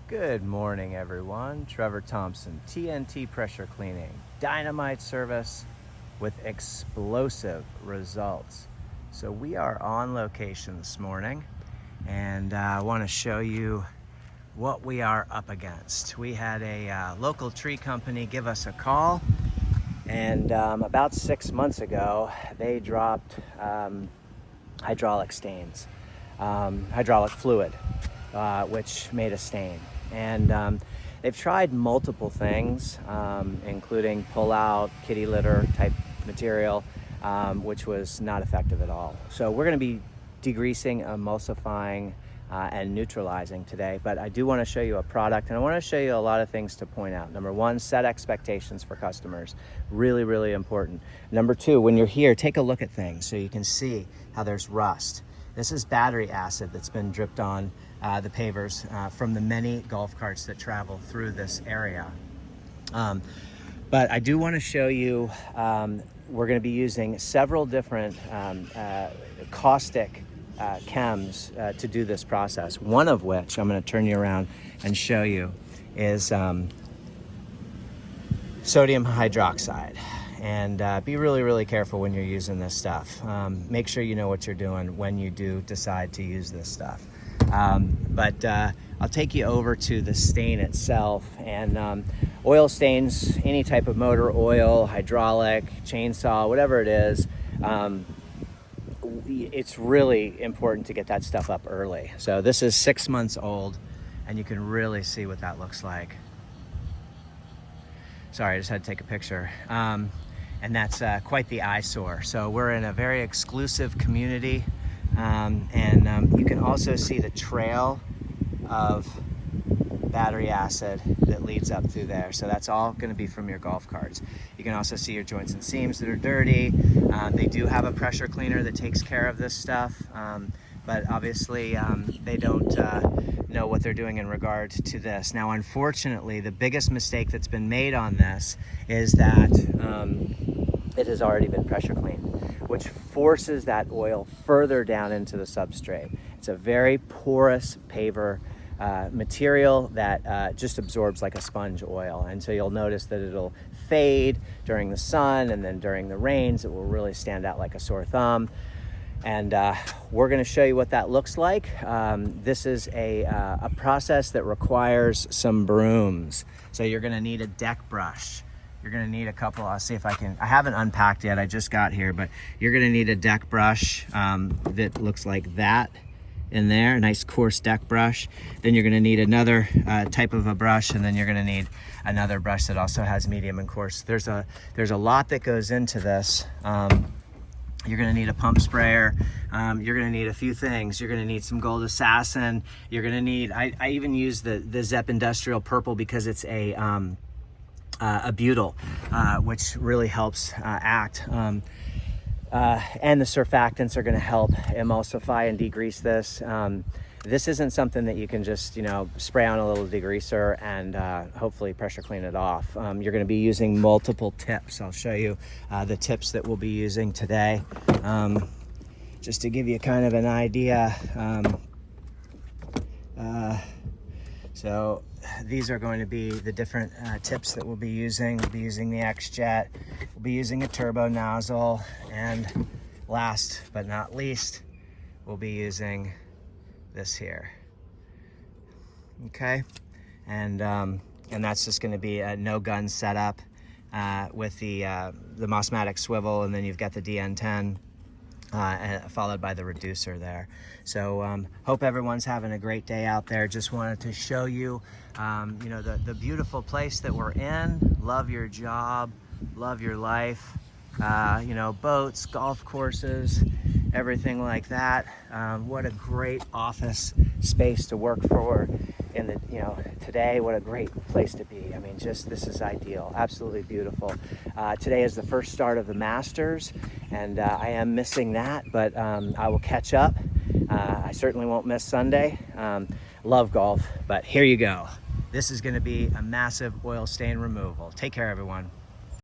Good morning, everyone. Trevor Thompson, TNT Pressure Cleaning, dynamite service with explosive results. So we are on location this morning, and I want to show you what we are up against. We had a local tree company give us a call, and about 6 months ago, they dropped hydraulic stains, hydraulic fluid, which made a stain. And they've tried multiple things, including pull-out, kitty litter type material, which was not effective at all. So we're going to be degreasing, emulsifying, and neutralizing today. But I do want to show you a product, and I want to show you a lot of things to point out. Number one, set expectations for customers. Really, really important. Number two, when you're here, take a look at things so you can see how there's rust. This is battery acid that's been dripped on the pavers from the many golf carts that travel through this area. But I do want to show you, we're going to be using several different caustic chems to do this process. One of which, I'm going to turn you around and show you, is sodium hydroxide. And be really, really careful when you're using this stuff. Make sure you know what you're doing when you do decide to use this stuff. But I'll take you over to the stain itself. And oil stains, any type of motor oil, hydraulic, chainsaw, whatever it is, it's really important to get that stuff up early. So this is 6 months old, and you can really see what that looks like. Sorry, I just had to take a picture. And that's quite the eyesore. So we're in a very exclusive community, and you can also see the trail of battery acid that leads up through there. So that's all going to be from your golf carts. You can also see your joints and seams that are dirty. They do have a pressure cleaner that takes care of this stuff, but obviously they don't know what they're doing in regard to this. Now, unfortunately, the biggest mistake that's been made on this is that it has already been pressure cleaned, which forces that oil further down into the substrate. It's a very porous paver material that just absorbs like a sponge oil. And so you'll notice that it'll fade during the sun, and then during the rains, it will really stand out like a sore thumb. And we're going to show you what that looks like. This is a process that requires some brooms. So you're going to need a deck brush. You're going to need a couple. I'll see if I haven't unpacked yet. I just got here, but you're going to need a deck brush that looks like that in there, a nice coarse deck brush. Then you're going to need another type of a brush, and then you're going to need another brush that also has medium and coarse. There's a lot that goes into this. You're going to need a pump sprayer. You're going to need a few things. You're going to need some Gold Assassin. You're going to need, I even use the Zep Industrial Purple because it's a butyl, which really helps act. And the surfactants are going to help emulsify and degrease this. This isn't something that you can just, spray on a little degreaser and hopefully pressure clean it off. You're going to be using multiple tips. I'll show you the tips that we'll be using today, just to give you kind of an idea. So these are going to be the different tips that we'll be using. We'll be using the X-Jet. We'll be using a turbo nozzle. And last but not least, we'll be using this here. Okay, and that's just going to be a no gun setup with the Mossmatic swivel, and then you've got the DN10 followed by the reducer there. So hope everyone's having a great day out there. Just wanted to show you, the beautiful place that we're in. Love your job, love your life. Boats, golf courses, everything like that. What a great office space to work for in the, today. What a great place to be. I mean, just, this is ideal. Absolutely beautiful. Today is the first start of the Masters, and I am missing that, but I will catch up. I certainly won't miss Sunday. Love golf, but here you go. This is going to be a massive oil stain removal. Take care, everyone.